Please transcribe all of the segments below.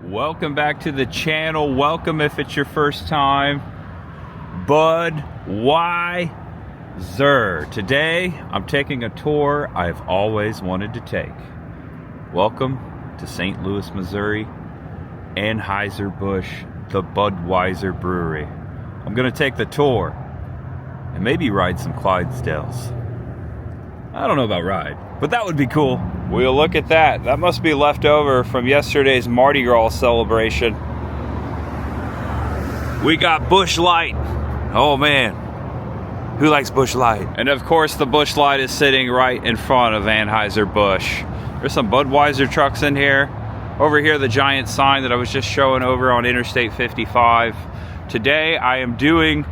Welcome back to the channel. Welcome if it's your first time. Budweiser. Today, I'm taking a tour I've always wanted to take. Welcome to St. Louis, Missouri, Anheuser Busch, the Budweiser Brewery. I'm gonna take the tour and maybe ride some Clydesdales. I don't know about ride, but that would be cool. We'll look at that. That must be left over from yesterday's Mardi Gras celebration. We got Busch Light. Oh man, who likes Busch Light? And of course the Busch Light is sitting right in front of Anheuser Busch. There's some Budweiser trucks in here. Over here, the giant sign that I was just showing over on Interstate 55. Today I am doing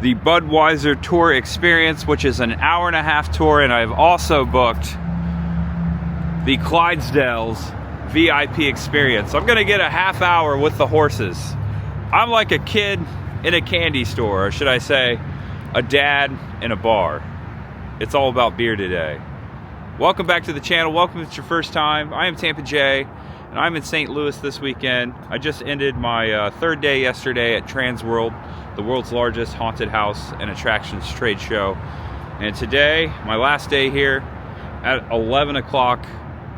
the Budweiser tour experience, which is an hour-and-a-half tour, and I've also booked the Clydesdale's VIP experience. I'm gonna get a half hour with the horses. I'm like a kid in a candy store, or should I say, a dad in a bar. It's all about beer today. Welcome back to the channel. Welcome if it's your first time. I am Tampa J, and I'm in St. Louis this weekend. I just ended my third day yesterday at Transworld, the world's largest haunted house and attractions trade show. And today, my last day here, at 11 o'clock,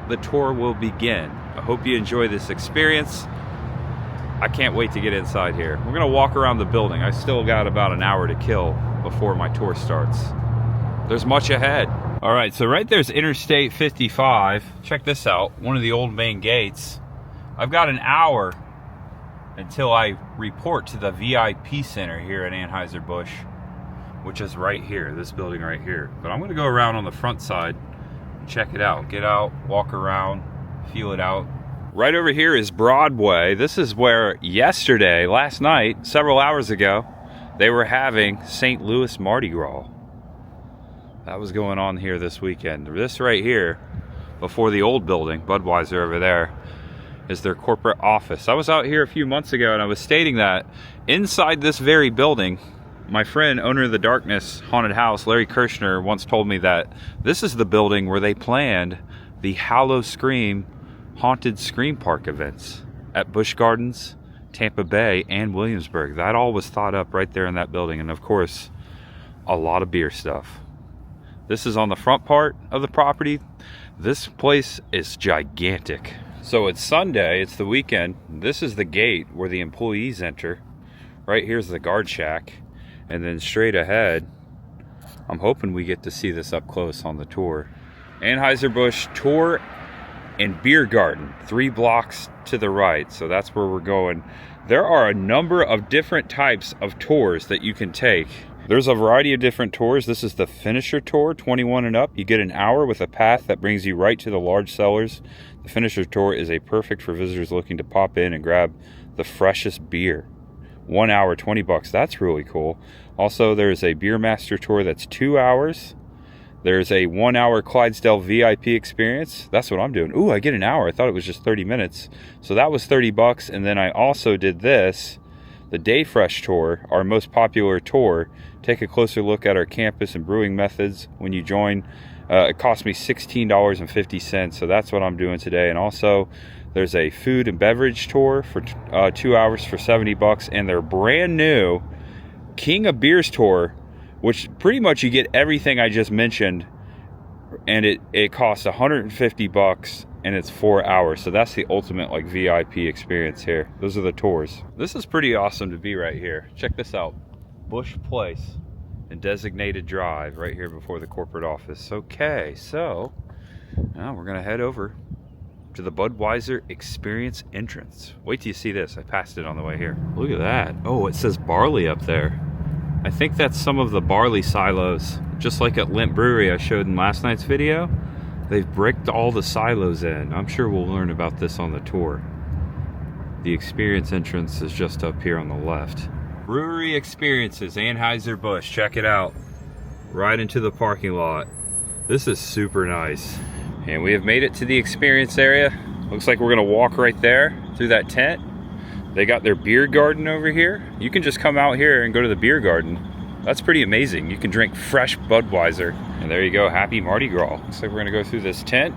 the tour will begin. I hope you enjoy this experience. I can't wait to get inside here. We're gonna walk around the building. I still got about an hour to kill before my tour starts. There's much ahead. All right, so right there's Interstate 55. Check this out, one of the old main gates. I've got an hour until I report to the VIP center here at Anheuser Busch, which is right here, this building right here. But I'm gonna go around on the front side, check it out, get out, walk around, feel it out. Right over here is Broadway. This is where yesterday, last night, several hours ago, they were having St. Louis Mardi Gras. That was going on here this weekend. This right here, before the old building, Budweiser over there, is their corporate office. I was out here a few months ago and I was stating that inside this very building, my friend, owner of the Darkness Haunted House, Larry Kirshner, once told me that this is the building where they planned the Hallow Scream Haunted Scream Park events at Busch Gardens, Tampa Bay, and Williamsburg. That all was thought up right there in that building. And of course, a lot of beer stuff. This is on the front part of the property. This place is gigantic. So it's Sunday, it's the weekend. This is the gate where the employees enter. Right here's the guard shack. And then straight ahead, I'm hoping we get to see this up close on the tour. Anheuser Busch Tour and Beer Garden, 3 blocks to the right. So that's where we're going. There are a number of different types of tours that you can take. There's a variety of different tours. This is the finisher tour, 21 and up. You get an hour with a path that brings you right to the large cellars. The finisher tour is perfect for visitors looking to pop in and grab the freshest beer. 1 hour, 20 bucks. That's really cool. Also, there's a Beer Master tour that's 2 hours. There's a 1 hour Clydesdale VIP experience. That's what I'm doing. Ooh, I get an hour. I thought it was just 30 minutes. So that was 30 bucks. And then I also did this, the Day Fresh tour, our most popular tour. Take a closer look at our campus and brewing methods when you join. It cost me $16.50. So that's what I'm doing today. And also, there's a food and beverage tour for 2 hours for 70 bucks, and their brand new King of Beers tour, which pretty much you get everything I just mentioned, and it costs 150 bucks, and it's 4 hours. So that's the ultimate like VIP experience here. Those are the tours. This is pretty awesome to be right here. Check this out, Busch Place and Designated Drive right here before the corporate office. Okay, so now we're gonna head over to the Budweiser Experience entrance. Wait till you see this. I passed it on the way here. Look at that. Oh, it says barley up there. I think that's some of the barley silos. Just like at Limp Brewery I showed in last night's video, they've bricked all the silos in. I'm sure we'll learn about this on the tour. The experience entrance is just up here on the left. Brewery Experiences, Anheuser Busch. Check it out. Right into the parking lot. This is super nice. And we have made it to the experience area. Looks like we're gonna walk right there through that tent. They got their beer garden over here. You can just come out here and go to the beer garden. That's pretty amazing. You can drink fresh Budweiser. And there you go, happy Mardi Gras. Looks like we're gonna go through this tent.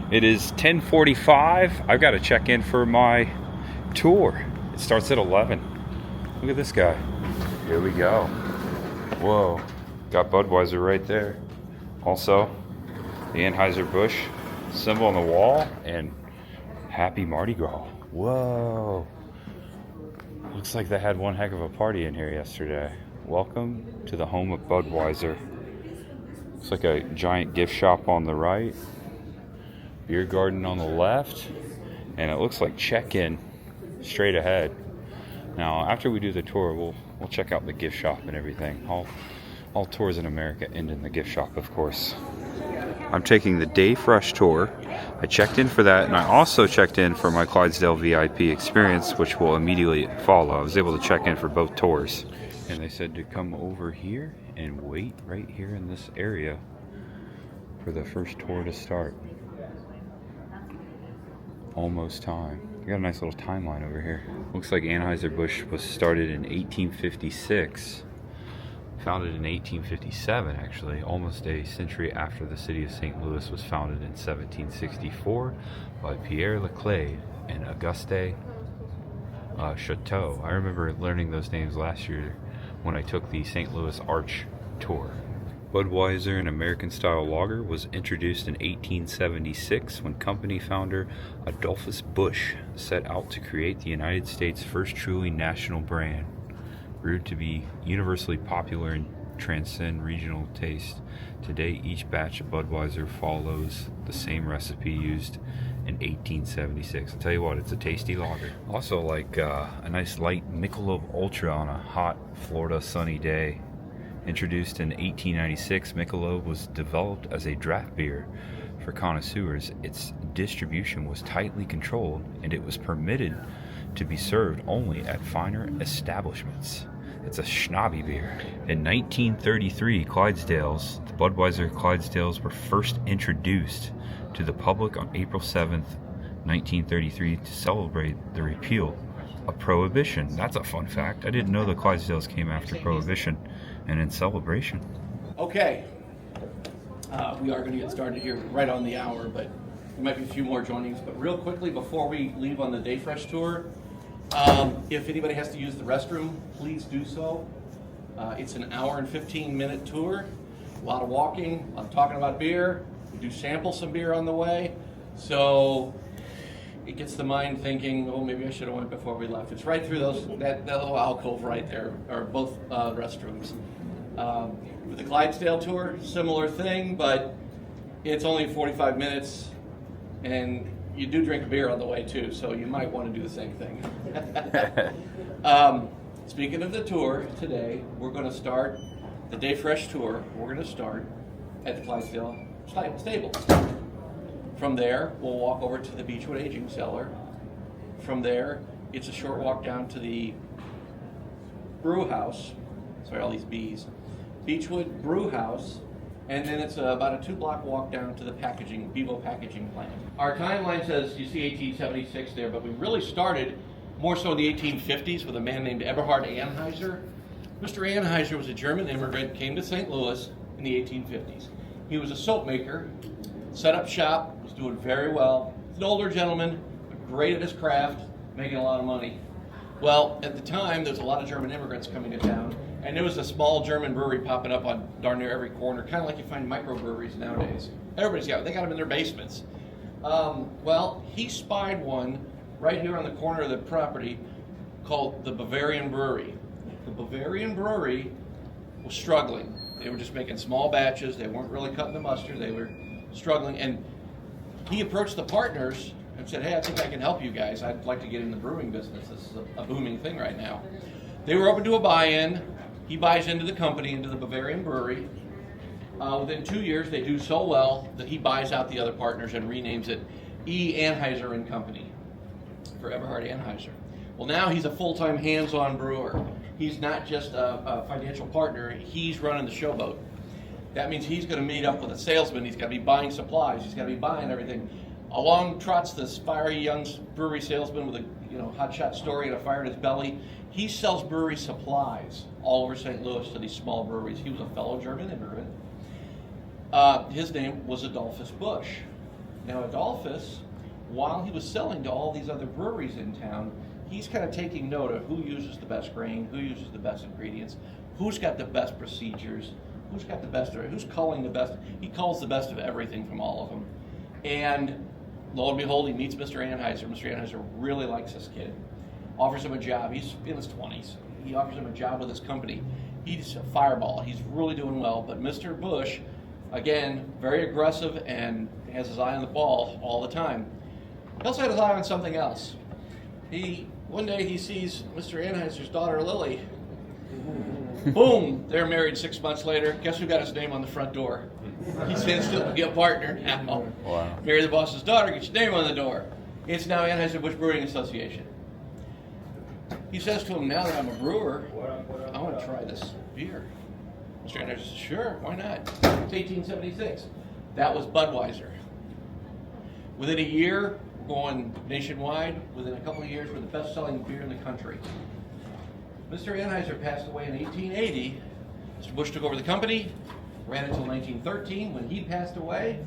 It is 10:45. I've got to check in for my tour. It starts at 11. Look at this guy. Here we go. Whoa. Got Budweiser right there. Also, the Anheuser Busch symbol on the wall and Happy Mardi Gras. Whoa. Looks like they had one heck of a party in here yesterday. Welcome to the home of Budweiser. Looks like a giant gift shop on the right, beer garden on the left, and it looks like check-in straight ahead. Now, after we do the tour, we'll check out the gift shop and everything. All tours in America end in the gift shop, of course. I'm taking the Day Fresh tour. I checked in for that, and I also checked in for my Clydesdale VIP experience, which will immediately follow. I was able to check in for both tours. And they said to come over here and wait right here in this area for the first tour to start. Almost time. We got a nice little timeline over here. Looks like Anheuser-Busch was started in 1856. Founded in 1857, actually, almost a century after the city of St. Louis was founded in 1764 by Pierre Leclerc and Auguste Chateau. I remember learning those names last year when I took the St. Louis Arch tour. Budweiser, an American-style lager, was introduced in 1876 when company founder Adolphus Busch set out to create the United States' first truly national brand. Brewed to be universally popular and transcend regional taste, today each batch of Budweiser follows the same recipe used in 1876. I'll tell you what, it's a tasty lager. Also like a nice light Michelob Ultra on a hot Florida sunny day. Introduced in 1896, Michelob was developed as a draft beer for connoisseurs. Its distribution was tightly controlled, and it was permitted to be served only at finer establishments. It's a snobby beer. In 1933, the Budweiser Clydesdales were first introduced to the public on April 7th, 1933 to celebrate the repeal of Prohibition. That's a fun fact. I didn't know the Clydesdales came after Prohibition and in celebration. Okay, we are going to get started here right on the hour, but there might be a few more joinings. But real quickly, before we leave on the Day Fresh tour, if anybody has to use the restroom, please do so. It's an hour and 15-minute tour. A lot of walking, a lot of talking about beer. We do sample some beer on the way. So it gets the mind thinking, oh, maybe I should have went before we left. It's right through that little alcove right there, or both restrooms. With the Clydesdale tour, similar thing, but it's only 45 minutes, and you do drink a beer on the way too, so you might want to do the same thing. Speaking of the tour, today we're going to start the Day Fresh tour. We're going to start at the Clydesdale stable. From there, we'll walk over to the Beechwood aging cellar. From there, it's a short walk down to the Brewhouse. Sorry, all these B's. Beechwood Brewhouse. And then it's about a 2-block walk down to the Bevo packaging plant. Our timeline says, you see 1876 there, but we really started more so in the 1850s with a man named Eberhard Anheuser. Mr. Anheuser was a German immigrant, came to St. Louis in the 1850s. He was a soap maker, set up shop, was doing very well. He's an older gentleman, but great at his craft, making a lot of money. Well, at the time, there's a lot of German immigrants coming to town, and there was a small German brewery popping up on darn near every corner, kind of like you find microbreweries nowadays. Everybody's got them. They got them in their basements. Well, he spied one right here on the corner of the property called the Bavarian Brewery. The Bavarian Brewery was struggling. They were just making small batches. They weren't really cutting the mustard. They were struggling. And he approached the partners and said, hey, I think I can help you guys. I'd like to get in the brewing business. This is a booming thing right now. They were open to a buy-in. He buys into the company, into the Bavarian Brewery. Within 2 years, they do so well that he buys out the other partners and renames it E. Anheuser and Company for Eberhard Anheuser. Well, now he's a full-time hands-on brewer. He's not just a financial partner. He's running the showboat. That means he's going to meet up with a salesman. He's got to be buying supplies. He's got to be buying everything. Along trots this fiery young brewery salesman with a hotshot story and a fire in his belly. He sells brewery supplies all over St. Louis to these small breweries. He was a fellow German immigrant. His name was Adolphus Busch. Now Adolphus, while he was selling to all these other breweries in town, he's kind of taking note of who uses the best grain, who uses the best ingredients, who's got the best procedures, who's got the best, who's culling the best. He culls the best of everything from all of them. And lo and behold, he meets Mr. Anheuser. Mr. Anheuser really likes this kid. Offers him a job. He's in his 20s. He offers him a job with his company. He's a fireball. He's really doing well. But Mr. Busch, again, very aggressive and has his eye on the ball all the time. He also had his eye on something else. One day he sees Mr. Anheuser's daughter, Lily. Boom, they're married 6 months later. Guess who got his name on the front door? He stands still to be a partner now. Wow. Marry the boss's daughter, get your name on the door. It's now Anheuser-Busch Brewing Association. He says to him, now that I'm a brewer, I want to try this beer. Mr. Anheuser says, sure, why not? It's 1876. That was Budweiser. Within a year, we're going nationwide. Within a couple of years, we're the best-selling beer in the country. Mr. Anheuser passed away in 1880. Mr. Busch took over the company, ran it until 1913. When he passed away,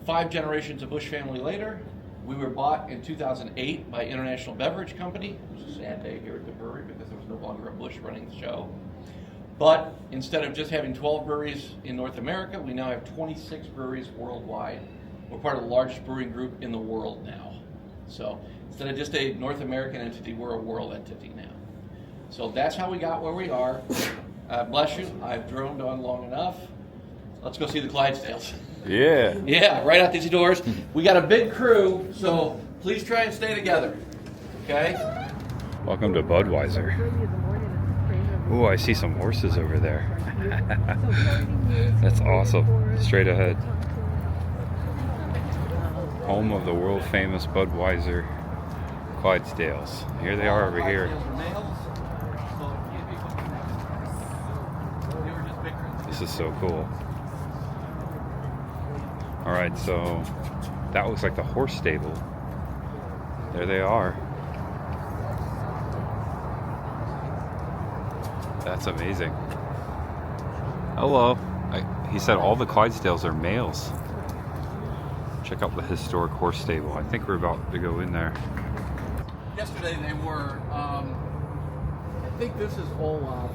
5 generations of Busch family later, we were bought in 2008 by International Beverage Company. It was a sad day here at the brewery because there was no longer a Busch running the show. But instead of just having 12 breweries in North America, we now have 26 breweries worldwide. We're part of the largest brewing group in the world now. So instead of just a North American entity, we're a world entity now. So that's how we got where we are. Bless you, I've droned on long enough. Let's go see the Clydesdales. Yeah. Yeah, right out these doors. We got a big crew, so please try and stay together. Okay? Welcome to Budweiser. Ooh, I see some horses over there. That's awesome. Straight ahead. Home of the world famous Budweiser Clydesdales. Here they are over here. This is so cool. Alright, so that looks like the horse stable. There they are. That's amazing. Hello. He said all the Clydesdales are males. Check out the historic horse stable. I think we're about to go in there. Yesterday they were, I think this is Olaf.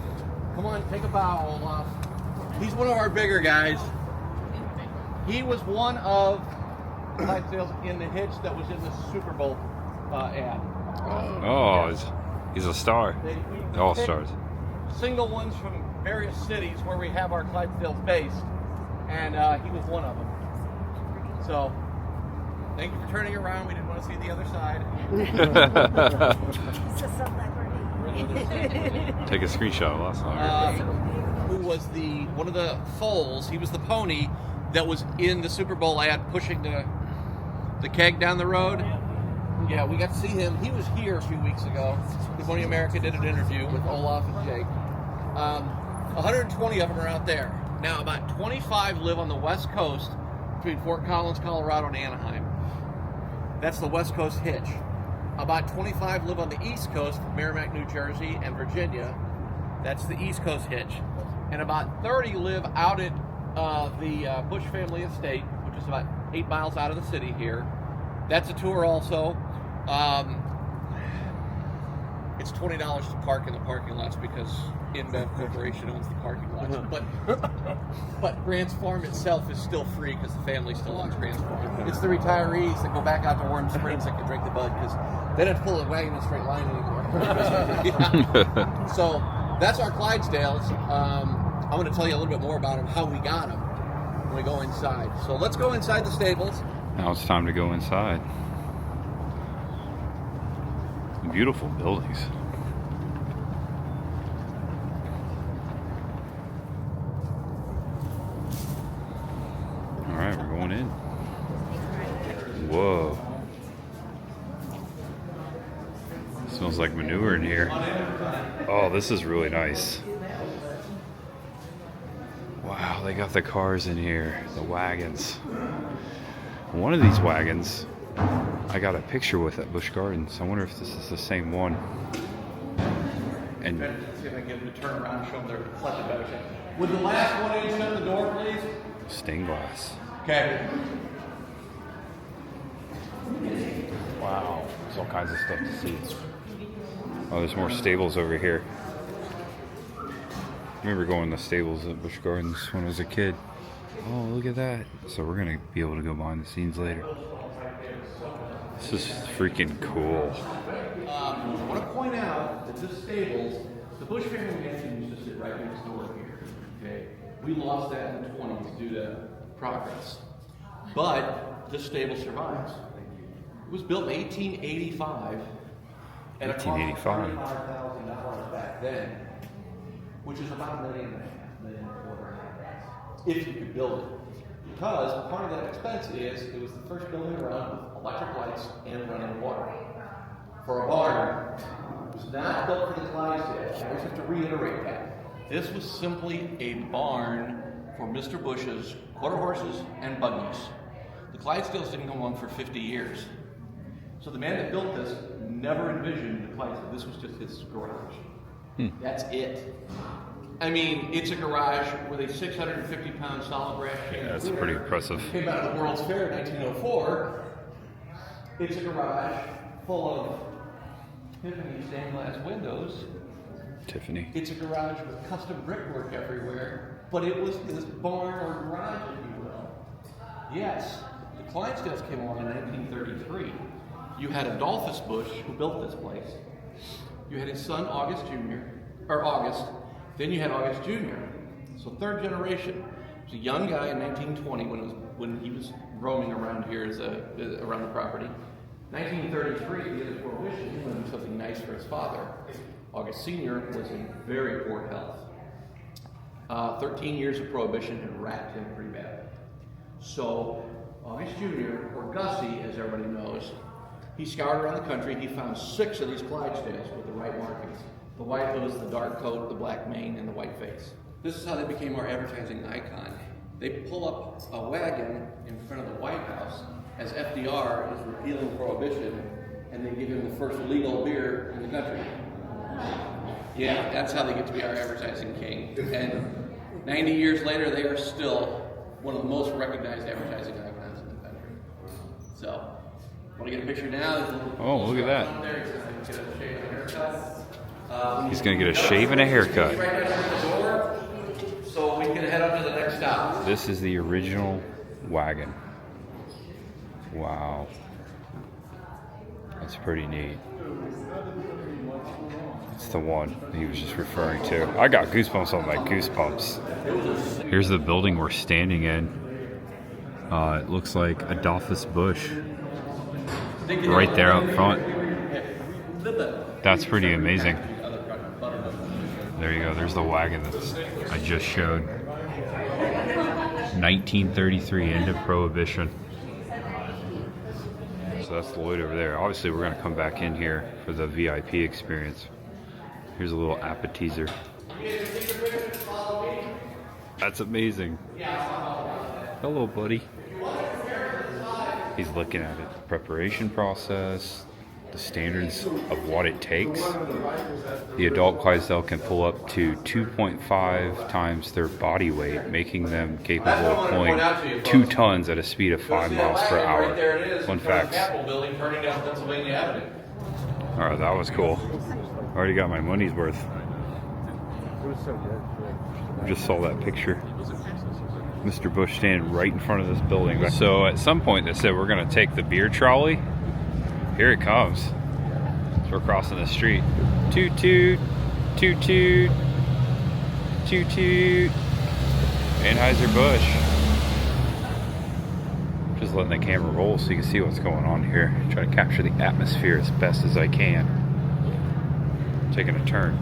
Come on, take a bow, Olaf. He's one of our bigger guys. He was one of Clydesdales in the hitch that was in the Super Bowl ad. Oh, he's a star. All stars. Single ones from various cities where we have our Clydesdales based, and he was one of them. So, thank you for turning around. We didn't want to see the other side. He's a celebrity. Take a screenshot last night. Who was one of the foals? He was the pony that was in the Super Bowl ad pushing the keg down the road. Yeah, we got to see him. He was here a few weeks ago. Good Morning America did an interview with Olaf and Jake. 120 of them are out there. Now, about 25 live on the West Coast between Fort Collins, Colorado, and Anaheim. That's the West Coast hitch. About 25 live on the East Coast, Merrimack, New Jersey, and Virginia. That's the East Coast hitch. And about 30 live out at the Busch family estate, which is about 8 miles out of the city here. That's a tour also. It's $20 to park in the parking lots because InBev Corporation owns the parking lots. But Grant's Farm itself is still free because the family still owns Grant's Farm. It's the retirees that go back out to Warm Springs that can drink the bud because they don't pull a wagon in a straight line anymore. Yeah. So that's our Clydesdales. I'm going to tell you a little bit more about them, how we got them when we go inside. So let's go inside the stables. Now it's time to go inside. Beautiful buildings. Alright, we're going in. Whoa. Smells like manure in here. Oh, this is really nice. Wow, they got the cars in here, the wagons. One of these wagons I got a picture with at Busch Gardens. I wonder if this is the same one. And see if I can get them to turn around and show them their reflective better. Would the last one in shut the door, please? stained glass. Okay. Wow. There's all kinds of stuff to see. Oh, there's more stables over here. I remember going to stables at Busch Gardens when I was a kid. Oh, look at that. So we're going to be able to go behind the scenes later. This is freaking cool. I want to point out that this stables, the Busch family mansion used to sit right next door here. Okay, we lost that in the 20s due to progress, but this stable survives. It was built in 1885 at a cost of $35,000 back then, which is about $1.5 million, $1.25 million, if you could build it. Because part of that expense is it was the first building around with electric lights and running water. For a barn, it was not built for the Clydesdale. I always have to reiterate that. This was simply a barn for Mr. Busch's quarter horses and buggies. The Clydesdales didn't come along for 50 years. So the man that built this never envisioned the Clydesdale. This was just his garage. That's it. I mean, it's a garage with a 650-pound solid brass chandelier. Yeah, that's pretty impressive. Came out of the World's Fair in 1904. It's a garage full of Tiffany stained glass windows. Tiffany. It's a garage with custom brickwork everywhere, but it was this barn or garage, if you will. Yes, the Clydesdales came along in 1933. You had Adolphus Busch, who built this place. You had his son, August. Then you had August Jr. So third generation. He was a young guy in 1920 when he was roaming around here around the property. 1933, he did his Prohibition. He wanted something nice for his father. August Sr. was in very poor health. 13 years of Prohibition had racked him pretty bad. So August Jr., or Gussie, as everybody knows, he scoured around the country. He found 6 of these Clydesdales with the right markings. The white hoods, the dark coat, the black mane, and the white face. This is how they became our advertising icon. They pull up a wagon in front of the White House as FDR is repealing Prohibition, and they give him the first legal beer in the country. Yeah, that's how they get to be our advertising king. And 90 years later, they are still one of the most recognized advertising icons in the country. So, want to get a picture now? Oh, look at that. There. Get a shave and a haircut. He's going to get a shave and a haircut. Right next to the door, so we can head up to the next stop. This is the original wagon. Wow. That's pretty neat. It's the one he was just referring to. I got goosebumps on my goosebumps. Here's the building we're standing in. It looks like Adolphus Busch. Right there up front. That's pretty amazing. There you go. There's the wagon that I just showed. 1933, end of Prohibition. So that's the Lloyd over there. Obviously, we're going to come back in here for the VIP experience. Here's a little appetizer. That's amazing. Hello, buddy. He's looking at it. The preparation process, the standards of what it takes. The adult Clydesdale can pull up to 2.5 times their body weight, making them capable of pulling 2 tons at a speed of 5 miles per hour. Fun facts. Alright, that was cool. Already got my money's worth. Just saw that picture. Mr. Busch standing right in front of this building. So at some point they said we're going to take the beer trolley. Here it comes. So we're crossing the street. Toot toot, toot toot, toot toot. Anheuser Busch. Just letting the camera roll so you can see what's going on here. Try to capture the atmosphere as best as I can. Taking a turn.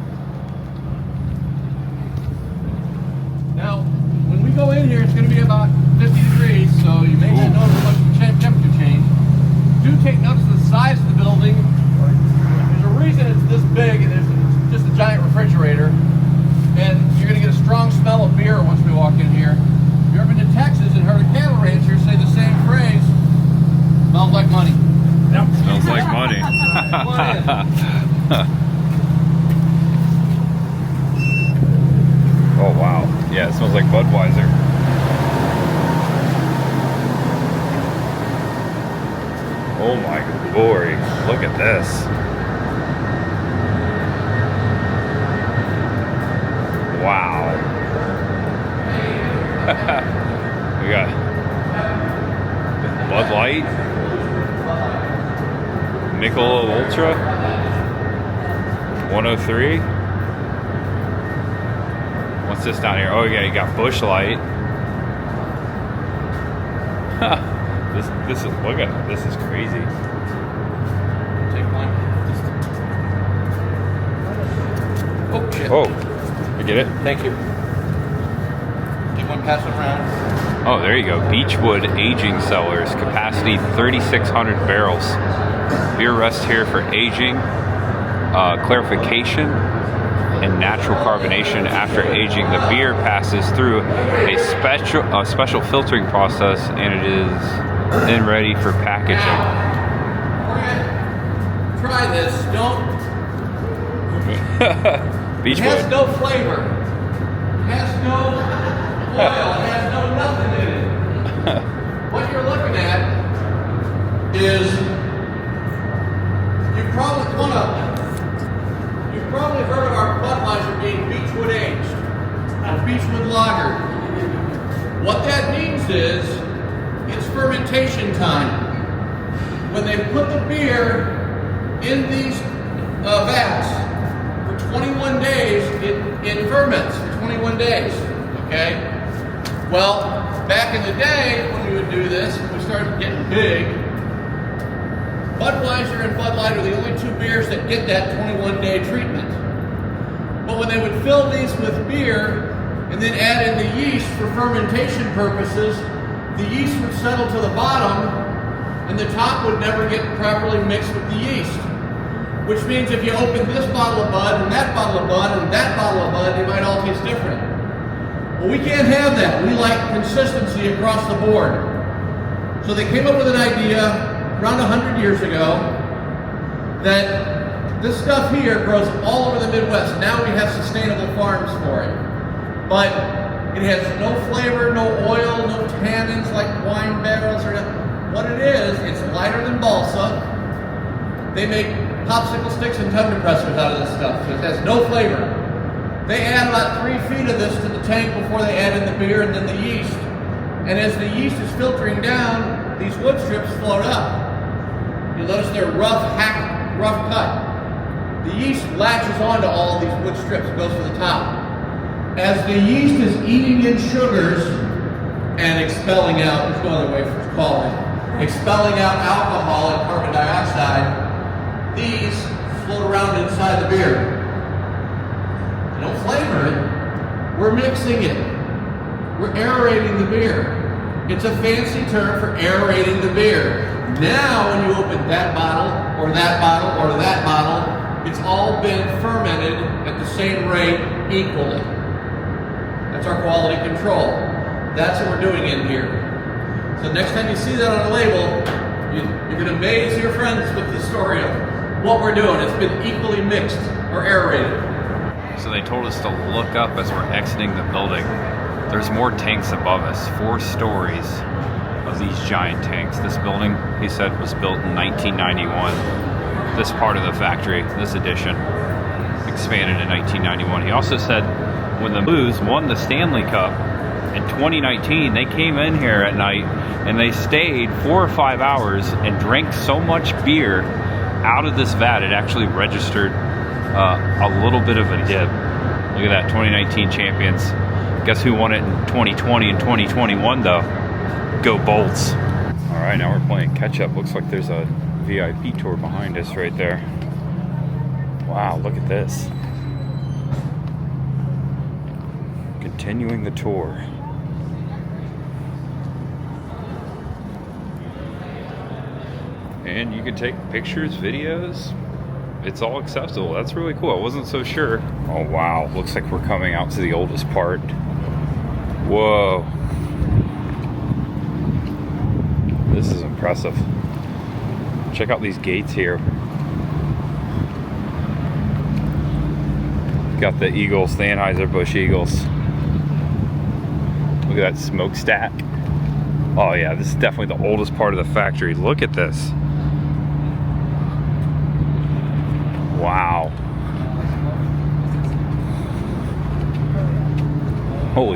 Now, when we go in here, it's going to be about 50 degrees, so you may not notice much of a temperature change. Do take notice of the size of the building. There's a reason it's this big, and there's just a giant refrigerator. And you're going to get a strong smell of beer once we walk in here. If you've ever been to Texas and heard a cattle rancher say the same phrase, smells like money. Yep. Smells like money. Oh wow. Yeah, it smells like Budweiser. Oh my glory. Look at this. Wow. We got Bud Light, Michelob Ultra, 103. What's this down here? Oh yeah, you got Busch Light. This is, look at it. This is crazy. Take one. Oh shit. Oh, you get it? Thank you. Take one, pass it around. Oh, there you go. Beechwood aging cellars, capacity 3,600 barrels. Beer rests here for aging, clarification, and natural carbonation. After aging, the beer passes through a special filtering process, and it is then ready for packaging. Try this. Don't. It has Beechwood. no flavor. It has no oil. It has no nothing in it. What you're looking at is you've probably heard of our Budweiser being Beechwood aged, or Beechwood lager. What that means is it's fermentation time. When they put the beer in these vats for 21 days, it ferments for 21 days. Okay? Well, back in the day when we would do this, when we started getting big, Budweiser and Bud Light are the only two beers that get that 21-day treatment. But when they would fill these with beer and then add in the yeast for fermentation purposes, the yeast would settle to the bottom and the top would never get properly mixed with the yeast. Which means if you open this bottle of Bud and that bottle of Bud and that bottle of Bud, they might all taste different. Well, we can't have that. We like consistency across the board. So they came up with an idea around 100 years ago that this stuff here grows all over the Midwest. Now we have sustainable farms for it. But it has no flavor, no oil, no tannins like wine barrels or nothing. What it is, it's lighter than balsa. They make popsicle sticks and tongue depressors out of this stuff, so it has no flavor. They add about 3 feet of this to the tank before they add in the beer and then the yeast. And as the yeast is filtering down, these wood strips float up. You'll notice they're rough cut. The yeast latches onto all of these wood strips and goes to the top. As the yeast is eating in sugars and expelling out, there's no other way to call it, expelling out alcohol and carbon dioxide, these float around inside the beer. They don't flavor it, we're mixing it. We're aerating the beer. It's a fancy term for aerating the beer. Now when you open that bottle, or that bottle, or that bottle, it's all been fermented at the same rate equally. That's our quality control. That's what we're doing in here. So next time you see that on a label, you're going to amaze your friends with the story of what we're doing. It's been equally mixed or aerated. So they told us to look up as we're exiting the building. There's more tanks above us, 4 stories of these giant tanks. This building, he said, was built in 1991. This part of the factory, this addition, expanded in 1991. He also said when the Blues won the Stanley Cup in 2019, they came in here at night and they stayed 4 or 5 hours and drank so much beer out of this vat, it actually registered a little bit of a dip. Look at that, 2019 champions. Guess who won it in 2020 and 2021 though? Go Bolts. All right, now we're playing catch up. Looks like there's a VIP tour behind us right there. Wow, look at this. Continuing the tour. And you can take pictures, videos. It's all accessible. That's really cool. I wasn't so sure. Oh wow, looks like we're coming out to the oldest part. Whoa. This is impressive. Check out these gates here. Got the Eagles, the Anheuser Busch Eagles. Look at that smokestack. Oh yeah, this is definitely the oldest part of the factory. Look at this.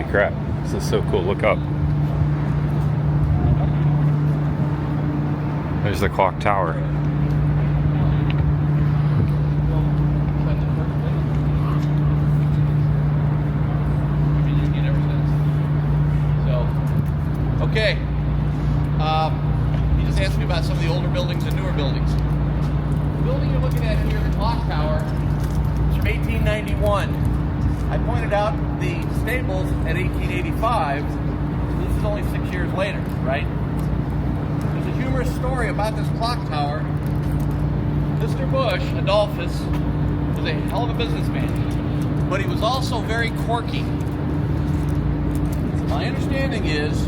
crap. This is so cool. Look up. There's the clock tower. Okay. He just asked me about some of the older buildings and newer buildings. The building you're looking at here, the clock tower, is from 1891. I pointed out the stables at 1885. So this is only 6 years later, right? There's a humorous story about this clock tower. Mr. Busch, Adolphus, was a hell of a businessman, but he was also very quirky. My understanding is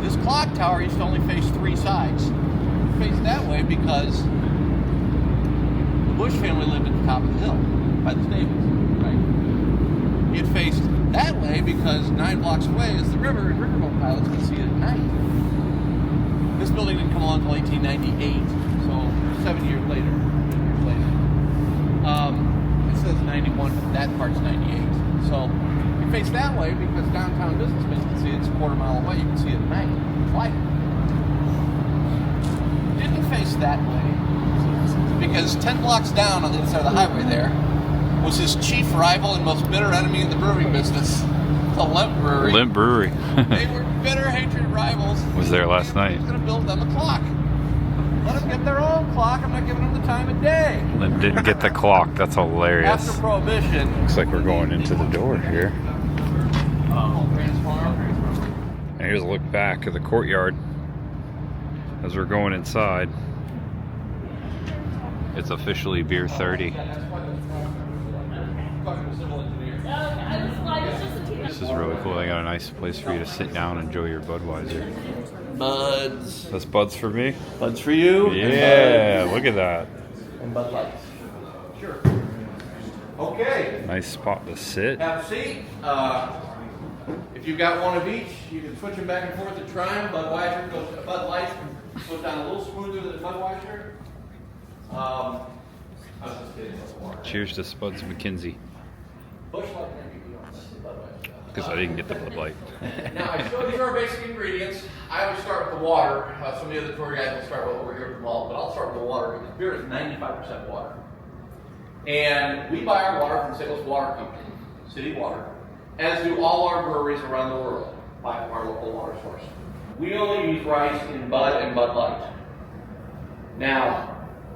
this clock tower used to only face three sides. It faced that way because the Busch family lived at the top of the hill by the stables, right? It faced that way because 9 blocks away is the river, and riverboat pilots could see it at night. This building didn't come along until 1898, so 7 years later. It says 91, but that part's 98. So it faced that way because downtown businessmen can see it. It's a quarter mile away. You can see it at night. Why? It didn't face that way because 10 blocks down on the inside of the highway there was his chief rival and most bitter enemy in the brewing business, the Limp Brewery. Limp Brewery. They were bitter, hatred rivals. Was there last night. He was going to build them a clock. Let them get their own clock. I'm not giving them the time of day. Limp didn't get the clock. That's hilarious. After Prohibition. Looks like we're going into the door here. And here's a look back at the courtyard as we're going inside. It's officially beer 30. This is really cool. They got a nice place for you to sit down and enjoy your Budweiser. Buds. That's Buds for me? Buds for you. Yeah, look at that. And Bud Lights. Sure. Okay. Nice spot to sit. Have a seat. If you've got one of each, you can switch them back and forth and try them. Budweiser goes to Bud Lights, goes down a little smoother than Budweiser. I was just kidding about the water. Cheers to Spuds McKinsey. Busch Light, maybe you don't like the Budweiser. Because I didn't get the Bud Light. Now, I showed you our basic ingredients. I always start with the water. Some of the other tour guys will start with over here with the malt, but I'll start with the water because beer is 95% water. And we buy our water from St. Louis Water Company, City Water, as do all our breweries around the world, buy from our local water source. We only use rice in Bud and Bud Light. Now,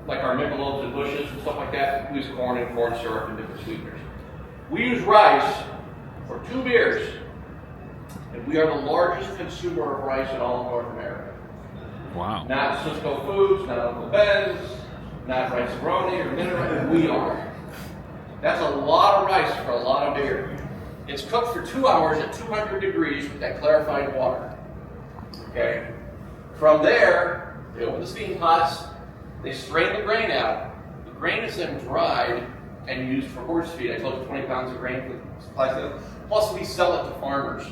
like our Michelobs and Bushes and stuff like that, we use corn and corn syrup and different sweeteners. We use rice for 2 beers, and we are the largest consumer of rice in all of North America. Wow. Not Cisco Foods, not Uncle Ben's, not Rice-A-Roni or Minute. We are. That's a lot of rice for a lot of beer. It's cooked for 2 hours at 200 degrees with that clarified water. Okay? From there, they open the steam pots, they strain the grain out. The grain is then dried and used for horse feed. I told you 20 pounds of grain for Clydesdale. Plus, we sell it to farmers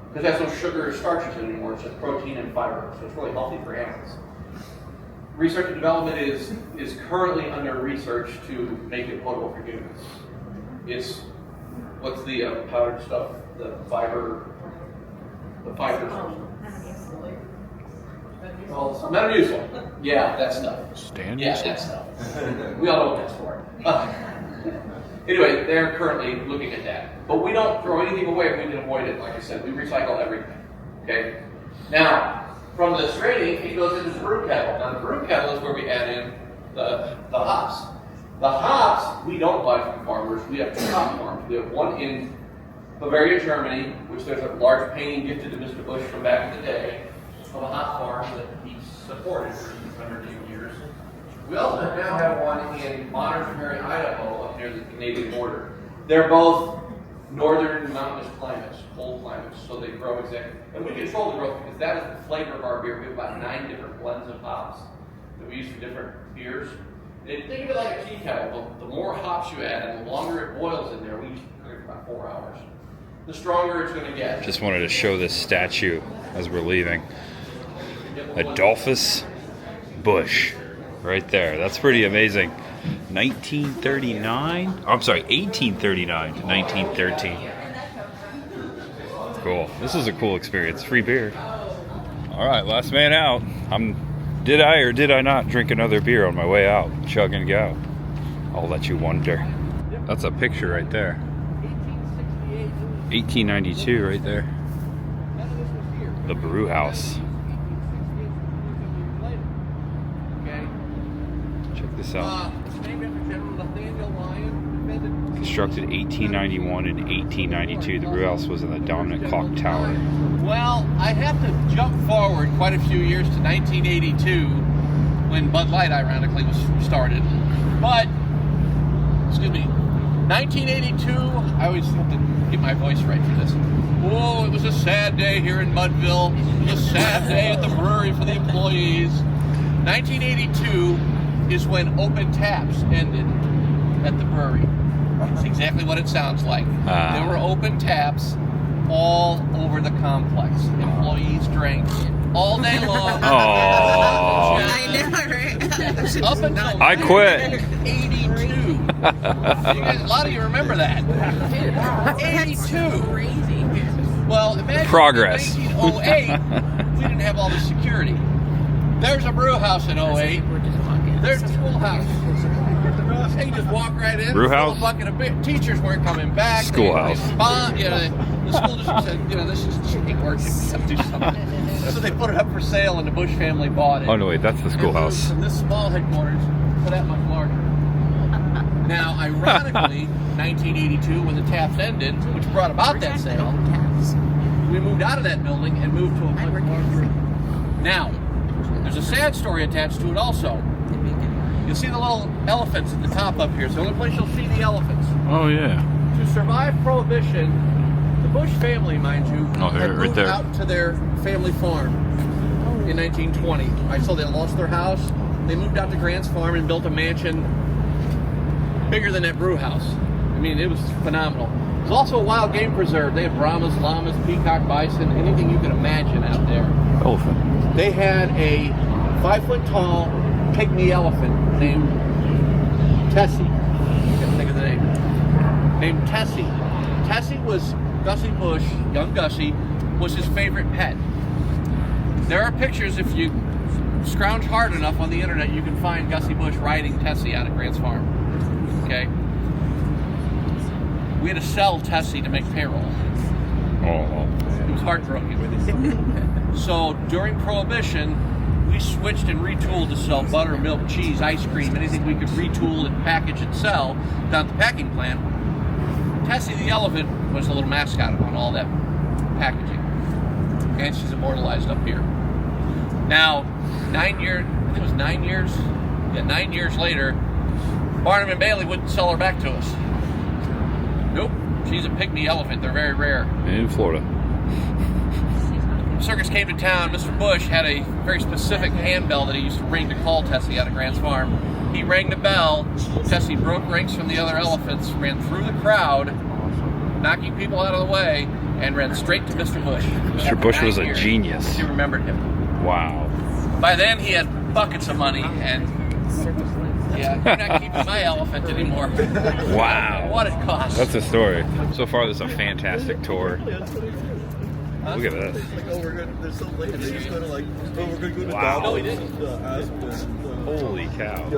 because it has no sugar or starches anymore. It's just protein and fiber, so it's really healthy for animals. Research and development is currently under research to make it potable for humans. It's what's the powdered stuff? The fibers. Well, Metamucil. Yeah, that stuff. Stand Yeah, that stuff. We all know what that's for. Anyway, they're currently looking at that. But we don't throw anything away if we can avoid it. Like I said, we recycle everything. Okay? Now, from the straining, it goes into the brew kettle. Now, the brew kettle is where we add in the hops. The hops, we don't buy from farmers. We have 2 hop farms. We have one in Bavaria, Germany, which there's a large painting gifted to Mr. Busch from back in the day of a hop farm that he supported for 100 years. We also now have one in modern Mary, Idaho, up near the Canadian border. They're both northern mountainous climates, cold climates, so they grow exactly. And we control the growth because that is the flavor of our beer. We have about 9 different blends of hops that we use for different beers. And think of it like a tea kettle. The more hops you add and the longer it boils in there, we usually cook it for about 4 hours. The stronger it's going to get. Just wanted to show this statue as we're leaving. Adolphus Busch. Right there. That's pretty amazing. 1839 to 1913. cool. This is a cool experience. Free beer. All right, last man out. Did I or did I not drink another beer on my way out? Chug and go. I'll let you wonder. That's a picture right there. 1892 right there. The Brewhouse. Check this out. Constructed 1891 and 1892, the Brewhouse was in the dominant clock tower. Well, I have to jump forward quite a few years to 1982 when Bud Light, ironically, was started. But, excuse me, 1982, I always have to get my voice right for this. Oh, it was a sad day here in Mudville. It was a sad day at the brewery for the employees. 1982 is when open taps ended at the brewery. That's exactly what it sounds like. There were open taps all over the complex. Employees drank all day long. Oh. I know, right? Up until I quit. 82. A lot of you remember that. 82. Crazy. Well, imagine Progress. in 1908, we didn't have all the security. There's a brew house in 08. We're just walking. There's a schoolhouse. They just walk right in. Brew house? Fill a bucket of beer. Teachers weren't coming back. Schoolhouse. The school district said, this ain't working. We have to do something. So they put it up for sale, and the Busch family bought it. Oh no, wait, that's the And schoolhouse. moved from this small headquarters to that much larger. Now, ironically, 1982, when the taps ended, which brought about that sale, we moved out of that building and moved to a much larger. Now, there's a sad story attached to it also. You'll see the little elephants at the top up here. It's the only place you'll see the elephants. Oh yeah. To survive Prohibition, the Busch family, mind you, Oh, had right moved there. out to their family farm in 1920. So they lost their house. They moved out to Grant's farm and built a mansion bigger than that brew house. I mean, it was phenomenal. It was also a wild game preserve. They had Brahmas, llamas, peacock, bison, anything you could imagine out there. Elephant. They had a 5-foot-tall pygmy elephant named Tessie. I can't think of the name. Named Tessie. Tessie was Gussie Busch, young Gussie, was his favorite pet. There are pictures, if you scrounge hard enough on the internet, you can find Gussie Busch riding Tessie out at Grant's farm. Okay? We had to sell Tessie to make payroll. Oh. It was heartbroken. So during Prohibition, we switched and retooled to sell butter, milk, cheese, ice cream, anything we could retool and package and sell down at the packing plant. Tessie the elephant was a little mascot on all that packaging. And she's immortalized up here. Now, 9 years later, Barnum and Bailey wouldn't sell her back to us. Nope, she's a pygmy elephant. They're very rare. In Florida. The circus came to town. Mr. Busch had a very specific handbell that he used to ring to call Tessie out of Grant's farm. He rang the bell. Tessie broke ranks from the other elephants, ran through the crowd, knocking people out of the way, and ran straight to Mr. Busch. Mr. Busch was a genius. She remembered him. Wow. By then, he had buckets of money, and yeah, you're not keeping my elephant anymore. Wow. What it costs. That's a story. So far, this is a fantastic tour. Look at this. They're so late. They just go to we're going to go to Wow. No, we didn't. Holy cow.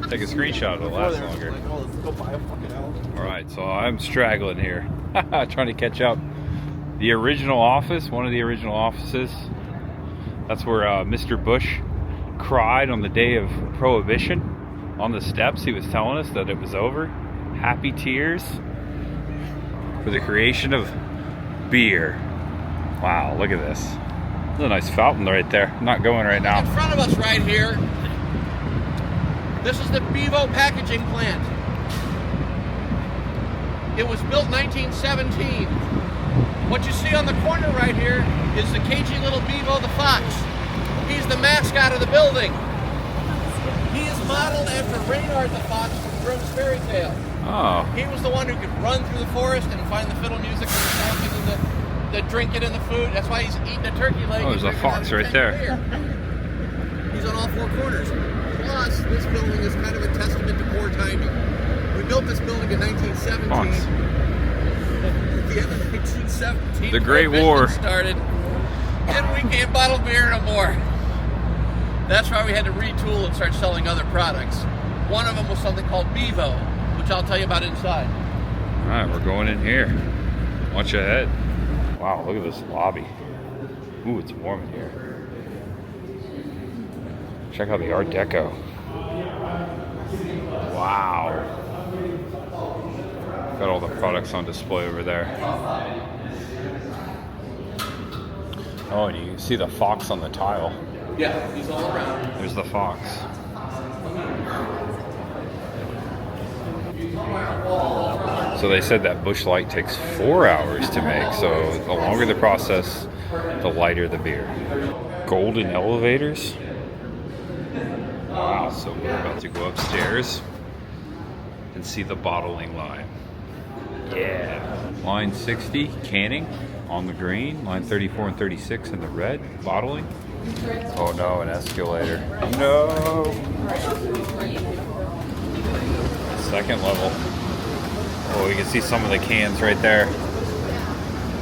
Take a screenshot, it'll last longer. Let's go buy a fucking elephant. Alright, so I'm straggling here. Trying to catch up. The original office, one of the original offices. That's where Mr. Busch cried on the day of Prohibition. On the steps, he was telling us that it was over. Happy tears for the creation of beer. Wow, look at this. There's a nice fountain right there. Not going right In now. front of us right here, this is the Bevo packaging plant. It was built 1917. What you see on the corner right here is the cagey little Bevo the fox. He's the mascot of the building. He is modeled after Reynard the fox from Grimm's Fairy Tale. Oh, He was the one who could run through the forest and find the fiddle music and the dancing and the drinking and the food. That's why he's eating a turkey leg. Oh, there's a and drinking fox out of right a there. beer. He's on all four corners. Plus, this building is kind of a testament to poor timing. We built this building in 1917. Fox. the end of 1917. The Great Prohibition War. started, and we can't bottle beer no more. That's why we had to retool and start selling other products. One of them was something called Bevo, which I'll tell you about inside. All right, we're going in here. Watch ahead. Wow, look at this lobby. Ooh, it's warm in here. Check out the Art Deco. Wow. Got all the products on display over there. Oh, and you can see the fox on the tile. Yeah, he's all around. There's the fox. So they said that Busch Light takes 4 hours to make. So the longer the process, the lighter the beer. Golden elevators. Wow, so we're about to go upstairs and see the bottling line. Yeah. Line 60, canning on the green. Line 34 and 36 in the red, bottling. Oh no, an escalator. No! Second level. Oh, you can see some of the cans right there.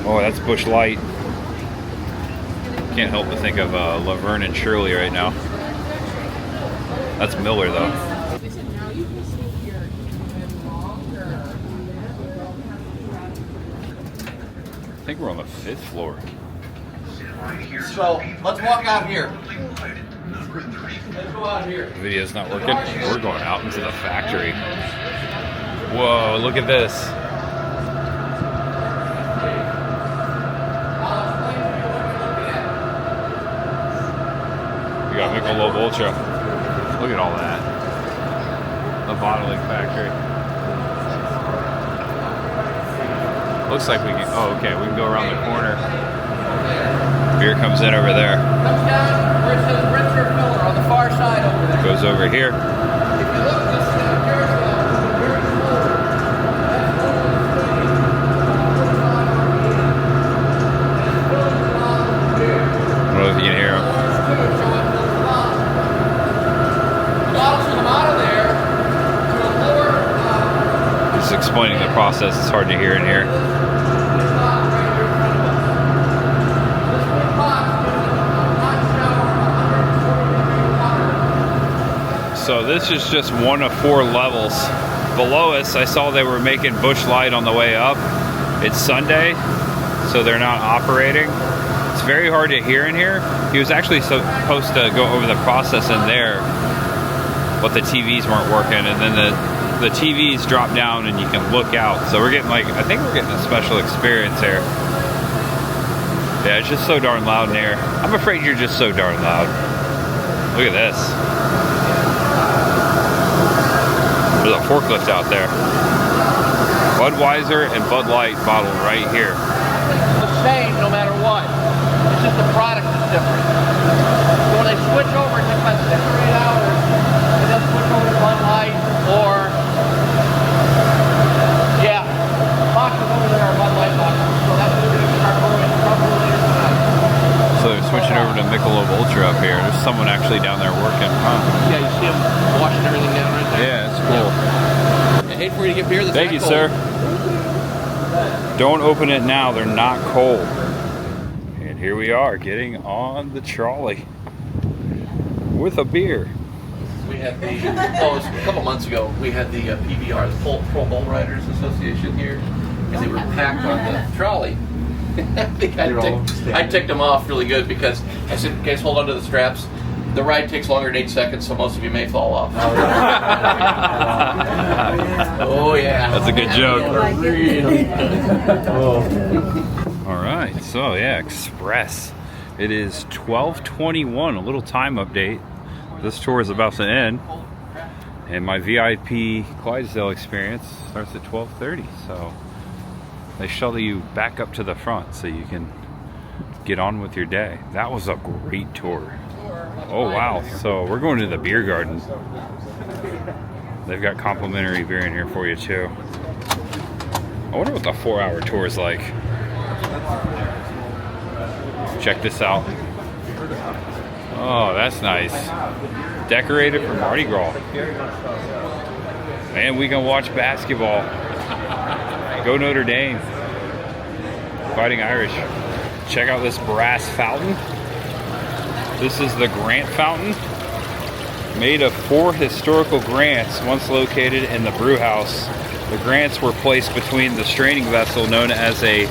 Oh, that's Busch Light. Can't help but think of Laverne and Shirley right now. That's Miller though. I think we're on the 5th floor. So let's walk out here. Let's go out here. The video's not working. We're going out into the factory. Whoa, look at this. We got Michelob Ultra. Look at all that. The bottling factory. Looks like we can, oh okay, we can go around the corner. Beer comes in over there. Comes down where it says rinse or filler on the far side over there. Goes over here. If you look, this is the carousel. Very cool. I don't know if you can hear him. Just explaining the process. It's hard to hear in here. So this is just one of 4 levels. Below us, I saw they were making Busch Light on the way up. It's Sunday, so they're not operating. It's very hard to hear in here. He was actually supposed to go over the process in there, but the TVs weren't working, and then the TVs drop down and you can look out. So we're getting I think we're getting a special experience here. Yeah, it's just so darn loud in here. I'm afraid you're just so darn loud. Look at this. There's a forklift out there. Budweiser and Bud Light bottle right here. The same no matter what. It's just the product is different. So when they switch over, it takes about 6 or 8 hours. And they'll switch over to Bud Light or, yeah, boxes over there are Bud Light boxes. So that's what they're going to start brewing probably later tonight. So they're switching over to Michelob Ultra up here. There's someone actually down there working, huh? Yeah, you see them washing everything down right there. Yeah, it's cool. I hate for you to get beer that's Thank not you, cold. sir. Don't open it now. They're not cold. And here we are getting on the trolley with a beer. We had the, it was a couple months ago, we had the PBR, the Pro Bull Riders Association here, and they were packed on the trolley. I think I ticked them off really good because I said, guys, hold on to the straps. The ride takes longer than 8 seconds, so most of you may fall off. Oh, yeah. That's a good joke. All right, so yeah, Express. It is 12:21, a little time update. This tour is about to end, and my VIP Clydesdale experience starts at 12:30. So they shuttle you back up to the front so you can get on with your day. That was a great tour. Oh wow, so we're going to the beer garden. They've got complimentary beer in here for you too. I wonder what the 4-hour tour is like. Check this out. Oh, that's nice. Decorated for Mardi Gras. Man, we can watch basketball. Go Notre Dame. Fighting Irish. Check out this brass fountain. This is the Grant Fountain, made of 4 historical grants once located in the brewhouse. The grants were placed between the straining vessel known as a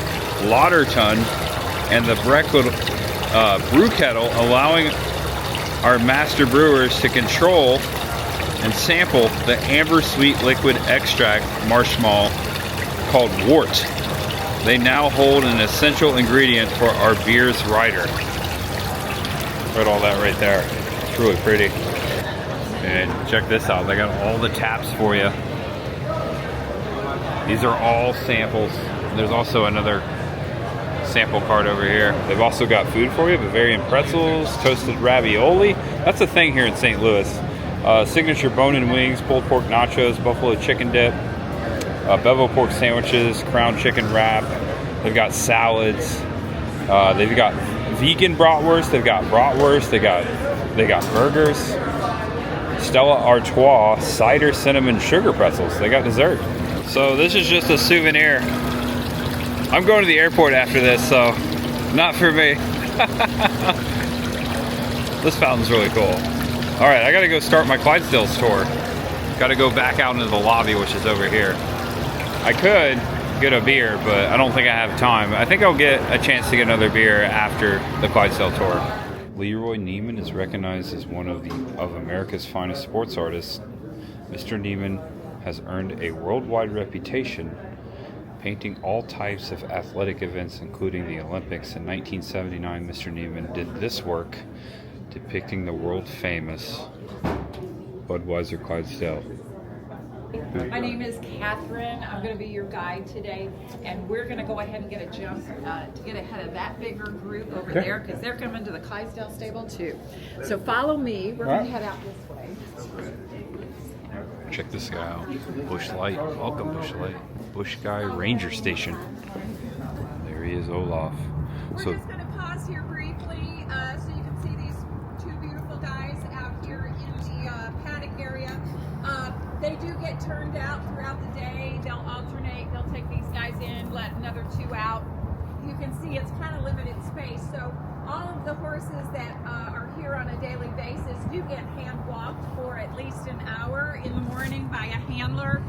lauter tun and the brew kettle, allowing our master brewers to control and sample the amber sweet liquid extract marshmallow called wort. They now hold an essential ingredient for our beer's rider. Look at all that right there. It's really pretty. And check this out. They got all the taps for you. These are all samples. There's also another sample card over here. They've also got food for you, Bavarian pretzels, toasted ravioli. That's a thing here in St. Louis. Signature bone-in wings, pulled pork nachos, buffalo chicken dip, bevel pork sandwiches, crown chicken wrap. They've got salads. They've got vegan bratwurst. They've got bratwurst. They got burgers. Stella Artois cider cinnamon sugar pretzels. They got dessert. So this is just a souvenir. I'm going to the airport after this, so not for me. This fountain's really cool. All right, I gotta go start my Clydesdale tour. Gotta go back out into the lobby, which is over here. I could get a beer, but I don't think I have time. I think I'll get a chance to get another beer after the Clydesdale tour. Leroy Neiman is recognized as one of America's finest sports artists. Mr. Neiman has earned a worldwide reputation painting all types of athletic events, including the Olympics. In 1979, Mr. Neiman did this work depicting the world-famous Budweiser Clydesdale. My name is Catherine. I'm going to be your guide today, and we're going to go ahead and get a jump to get ahead of that bigger group over there, because they're coming to the Clydesdale stable too. So follow me. We're going to head out this way. Check this guy out. Busch Light. Welcome, Busch Light. Busch Guy Ranger Station. There he is, Olaf. We're just going to pause here briefly so you can see these 2 beautiful guys out here in the paddock area. They do get turned out throughout the day. They'll alternate. They'll take these guys in, let another 2 out. You can see it's kind of limited space. So all of the horses that are here on a daily basis do get hand walked for at least an hour in the morning by a handler.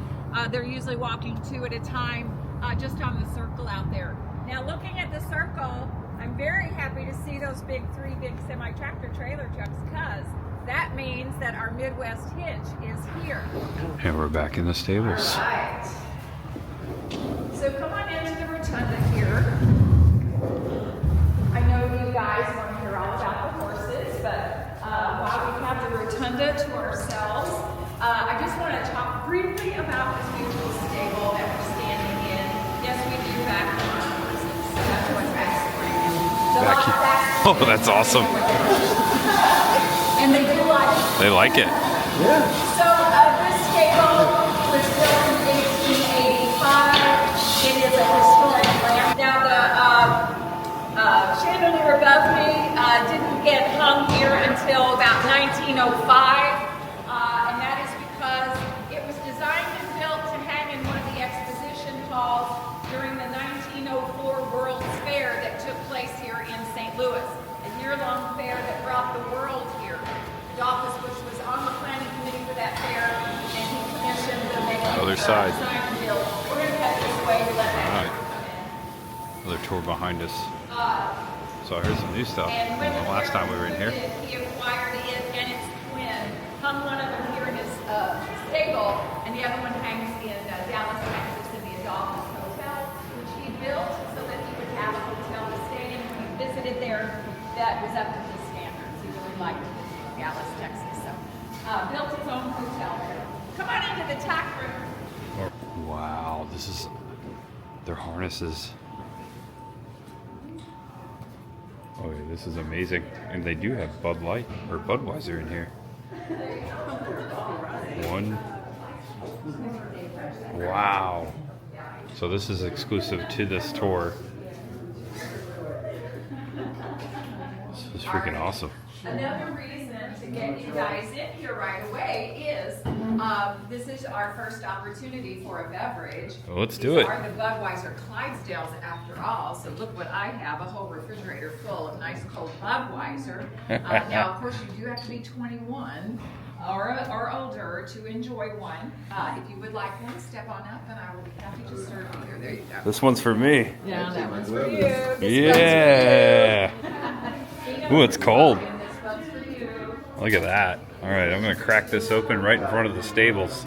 They're usually walking 2 at a time just on the circle out there. Now looking at the circle, I'm very happy to see those 3 big semi-tractor trailer trucks, because that means that our Midwest Hitch is here. And we're back in the stables. All right. So come on into the rotunda here. I know you guys want to hear all about the horses, but while we have the rotunda to ourselves, I just want to talk briefly about this beautiful stable that we're standing in. Yes, we do vacuum our horses. So that's what's backstory. Oh, that's awesome. And they do like it. They like it. Yeah. So this stable was built in 1885. It is a historic lamp. Now the chandelier above me didn't get hung here until about 1905. And that is because it was designed and built to hang in one of the exposition halls during the 1904 World's Fair that took place here in St. Louis. A year-long fair that brought the world here. Adolphus Busch was on the planning committee for that fair, and he commissioned the making Other side. design and build. We're going to head this way to let that All right. come in. Another tour behind us. So I heard some new stuff And when the last time we were in here. He acquired it and its twin. Hung one of them here in his stable, and the other one hangs in Dallas, Texas, in the Adolphus Hotel, which he built so that he would have a hotel to stay in. When he visited there, that was up to his standards. He really liked it in Dallas, Texas. So built his own hotel there. Come on into the tack room. Wow, this is their harnesses. Oh, yeah, this is amazing. And they do have Bud Light or Budweiser in here. Wow. So this is exclusive to this tour. This is freaking awesome. Another reason learn to get you guys in here right away is this is our first opportunity for a beverage. Well, let's do These it. are the Budweiser Clydesdales after all. So look what I have, a whole refrigerator full of nice cold Budweiser. Now, of course, you do have to be 21 or older to enjoy one. If you would like one, step on up and I will be happy to serve you here. There you go. This one's for me. Yeah, that one's for you. This Yeah. one's for you. Ooh, it's cold. And this one's for you. Look at that. All right, I'm gonna crack this open right in front of the stables,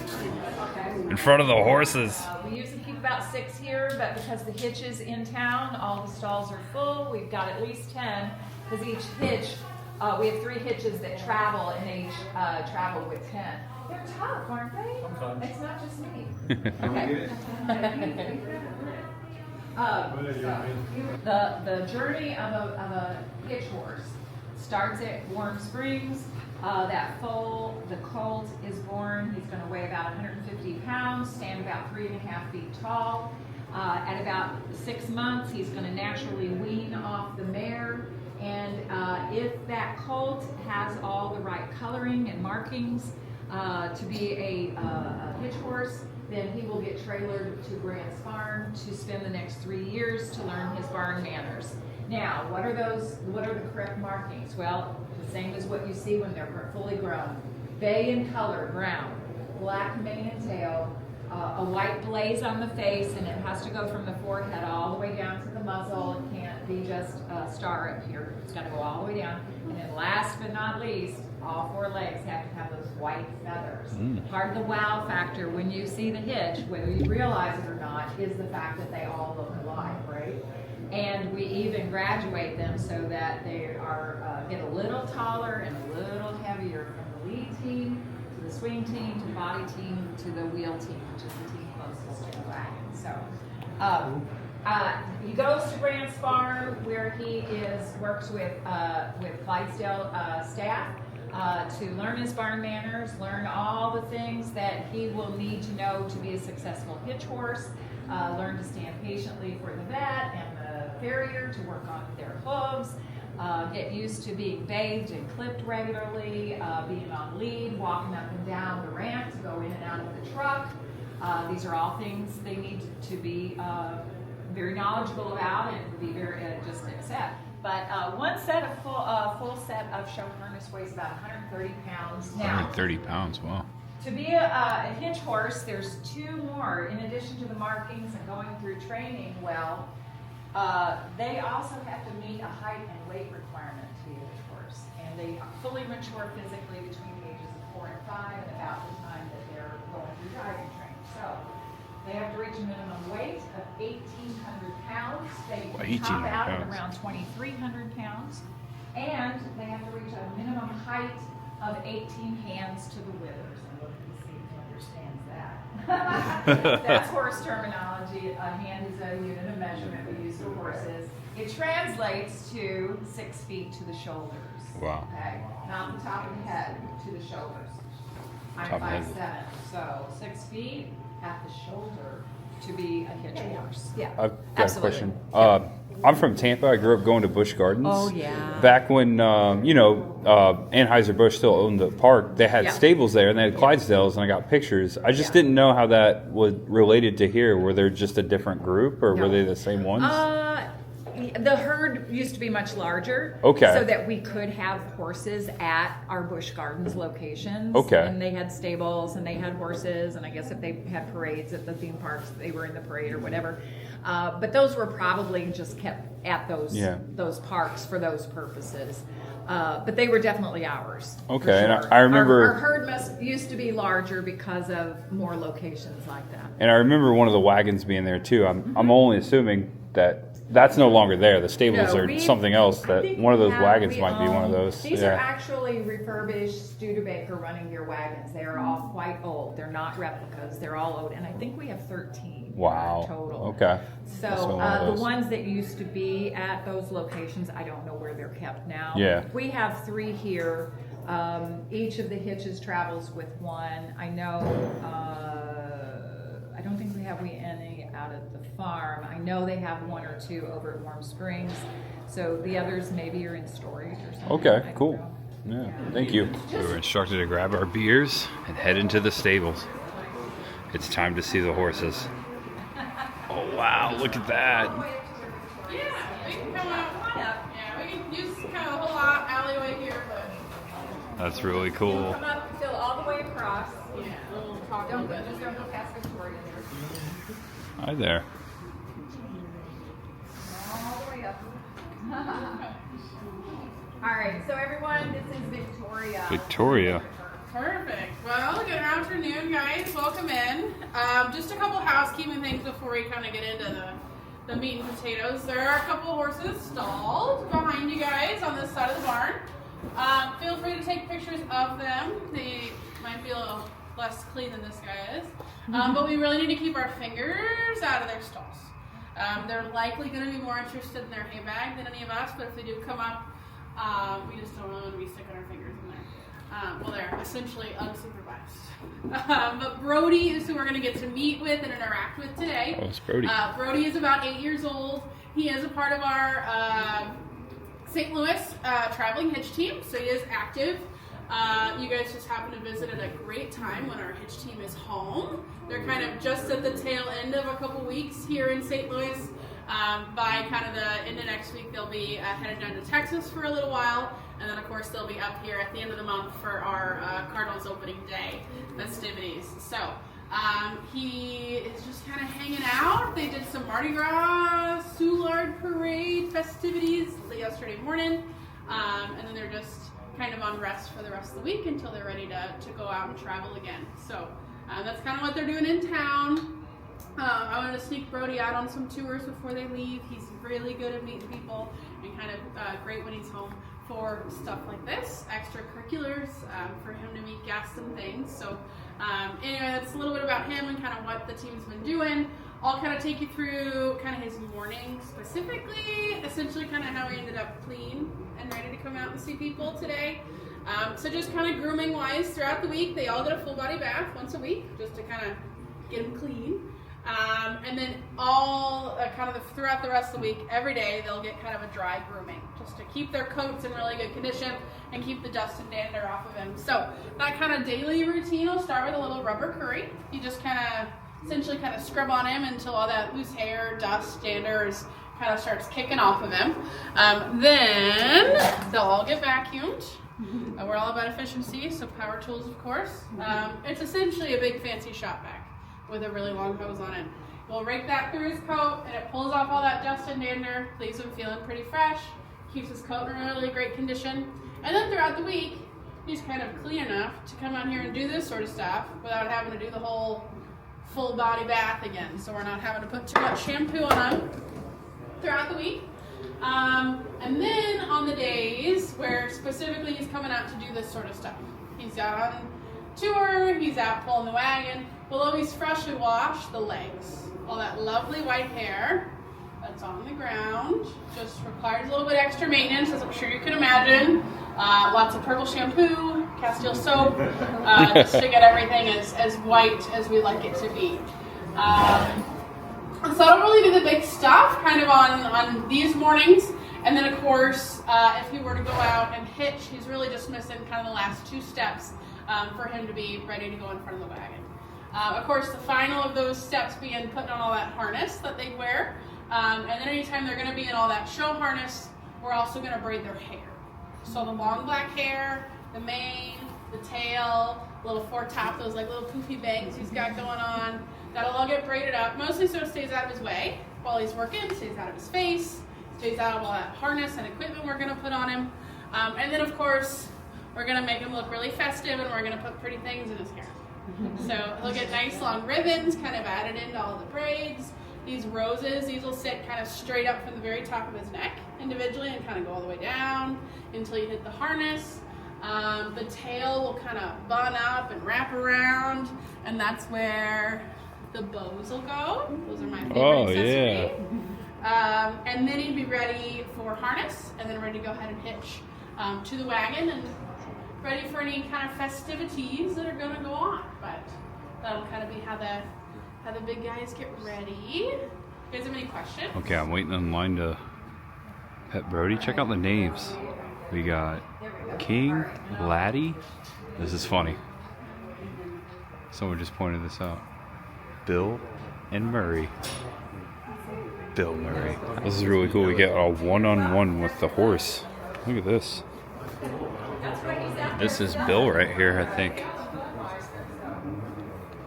in front of the horses. We usually keep about 6 here, but because the hitch is in town, all the stalls are full. We've got at least 10, because each hitch, we have 3 hitches that travel, and they each travel with 10. They're tough, aren't they? Sometimes. It's not just me. Okay. The journey of a hitch horse starts at Warm Springs. The colt is born. He's going to weigh about 150 pounds, stand about 3.5 feet tall. At about 6 months, he's going to naturally wean off the mare. And if that colt has all the right coloring and markings to be a hitch horse, then he will get trailered to Grant's farm to spend the next 3 years to learn his barn manners. Now, what are the correct markings? Well, the same as what you see when they're fully grown. Bay in color, brown, black mane and tail, a white blaze on the face, and it has to go from the forehead all the way down to the muzzle. It can't be just a star up here. It's got to go all the way down. And then last but not least, all 4 legs have to have those white feathers. Part of the wow factor when you see the hitch, whether you realize it or not, is the fact that they all look alike, right? And we even graduate them so that they are get a little taller and a little heavier from the lead team to the swing team to the body team to the wheel team, which is the team closest to the wagon. So he goes to Grant's farm where he works with Clydesdale staff to learn his barn manners, learn all the things that he will need to know to be a successful hitch horse, learn to stand patiently for the vet and the farrier to work on their hooves, get used to being bathed and clipped regularly, being on lead, walking up and down the ramp to go in and out of the truck. These are all things they need to be very knowledgeable about and be very just accept. But one set of full set of show harness weighs about 130 pounds. Now, 130 pounds, wow. to be a hitch horse, there's 2 more in addition to the markings and going through training well. They also have to meet a height and weight requirement to be a hitch horse, and they fully mature physically between the ages of 4 and 5, and about the time that they're going through driving training. So they have to reach a minimum weight of 1,800 pounds. They top out at around 2,300 pounds, and they have to reach a minimum height of 18 hands to the withers. And look and see if he understands that. That's horse terminology. A hand is a unit of measurement we use for horses. It translates to 6 feet to the shoulders. Wow. Okay, not the top of the head, to the shoulders. I'm Top of the head. 5'7", so 6 feet at the shoulder to be a hitch horse. Yeah, I've got absolutely. a question. I'm from Tampa. I grew up going to Busch Gardens. Oh, yeah. Back when, Anheuser Busch still owned the park, they had Yeah. stables there and they had Clydesdales, and I got pictures. I just didn't know how that was related to here. Were they just a different group, or were they the same ones? The herd used to be much larger. Okay. So that we could have horses at our Busch Gardens locations. Okay. And they had stables and they had horses, and I guess if they had parades at the theme parks, they were in the parade or whatever. But those were probably just kept at those parks for those purposes. But they were definitely ours. for Okay, and sure. I remember- our herd used to be larger because of more locations like that. And I remember one of the wagons being there too. I'm only assuming that that's no longer there. The stables No, are we- something else. I That think one of we those have- wagons we might be one of own- those. These yeah. are actually refurbished Studebaker running gear wagons. They are all quite old. They're not replicas. They're all old, and I think we have 13 Wow. total. Okay. So That's one of the those. ones that used to be at those locations, I don't know where they're kept now. Yeah. We have 3 here. Each of the hitches travels with one. I know. I don't think we have any out at the farm. I know they have 1 or 2 over at Warm Springs. So the others maybe are in storage or something. Okay, I don't cool. know. Yeah, thank you. We were instructed to grab our beers and head into the stables. It's time to see the horses. Oh wow, look at that. Yeah, we can come up. Yeah, we can use kind of a whole lot alleyway here, but That's really cool. Come up, fill all the way across. yeah, a little talk. Don't go, just don't go past Victoria. Hi there. All the way up. All right, so everyone, this is Victoria. Victoria. Perfect. Well, good afternoon, guys. Welcome in. Just a couple housekeeping things before we kind of get into the meat and potatoes. There are a couple horses stalled behind you guys on this side of the barn. Feel free to take pictures of them. They might be a little less clean than this guy is. But we really need to keep our fingers out of their stalls. They're likely going to be more interested in their hay bag than any of us, but if they do come up, we just don't really want to be sticking our fingers in there. Well, they're essentially unsupervised. But Brody is who we're going to get to meet with and interact with today. Oh, it's Brody. Brody is about 8 years old. He is a part of our St. Louis traveling hitch team, so he is active. You guys just happen to visit at a great time when our hitch team is home. They're kind of just at the tail end of a couple weeks here in St. Louis. By kind of the end of next week, they'll be headed down to Texas for a little while. And then, of course, they'll be up here at the end of the month for our Cardinals opening day festivities. So he is just kind of hanging out. They did some Mardi Gras, Soulard Parade festivities yesterday morning. And then they're just kind of on rest for the rest of the week until they're ready to go out and travel again. So that's kind of what they're doing in town. I wanted to sneak Brody out on some tours before they leave. He's really good at meeting people and kind of great when he's home for stuff like this, extracurriculars, for him to meet guests and things. So anyway, that's a little bit about him and kind of what the team's been doing. I'll kind of take you through kind of his morning specifically, essentially kind of how he ended up clean and ready to come out and see people today. So just kind of grooming wise throughout the week, they all get a full body bath once a week just to kind of get them clean. And then all kind of throughout the rest of the week, every day they'll get kind of a dry grooming just to keep their coats in really good condition and keep the dust and dander off of them. So that kind of daily routine will start with a little rubber curry. You just kind of essentially kind of scrub on him until all that loose hair, dust, dander kind of starts kicking off of him. Then they'll all get vacuumed. We're all about efficiency, so power tools, of course. It's essentially a big fancy shop vac with a really long hose on it. We'll rake that through his coat and it pulls off all that dust and dander, leaves him feeling pretty fresh, keeps his coat in really great condition. And then throughout the week, he's kind of clean enough to come out here and do this sort of stuff without having to do the whole full body bath again. So we're not having to put too much shampoo on him throughout the week. And then on the days where specifically he's coming out to do this sort of stuff, he's out on tour, he's out pulling the wagon, we'll always freshly wash the legs. All that lovely white hair that's on the ground just requires a little bit extra maintenance, as I'm sure you can imagine. Lots of purple shampoo, Castile soap, just to get everything as white as we like it to be. So I don't really do the big stuff kind of on these mornings. And then of course, if he were to go out and hitch, he's really just missing kind of the last two steps for him to be ready to go in front of the wagon. Of course, the final of those steps being putting on all that harness that they wear. And then anytime they're going to be in all that show harness, we're also going to braid their hair. So the long black hair, the mane, the tail, little foretop, those like little poofy bangs he's got going on, that'll all get braided up, mostly so it stays out of his way while he's working, stays out of his face, stays out of all that harness and equipment we're going to put on him. And then of course, we're going to make him look really festive and we're going to put pretty things in his hair. So he'll get nice long ribbons kind of added into all the braids. These roses, these will sit kind of straight up from the very top of his neck individually and kind of go all the way down until you hit the harness. The tail will kind of bun up and wrap around, and that's where the bows will go. Those are my favorite accessory. Yeah. And then he'd be ready for harness and then ready to go ahead and hitch to the wagon and ready for any kind of festivities that are going to go on. But that'll kind of be how the big guys get ready. You guys have any questions? Okay, I'm waiting in line to pet Brody. Check out the names we got. King Laddie. This is funny. Someone just pointed this out. Bill and Murray. Bill Murray. This is really cool. We get a one-on-one with the horse. Look at this. This is Bill right here, I think.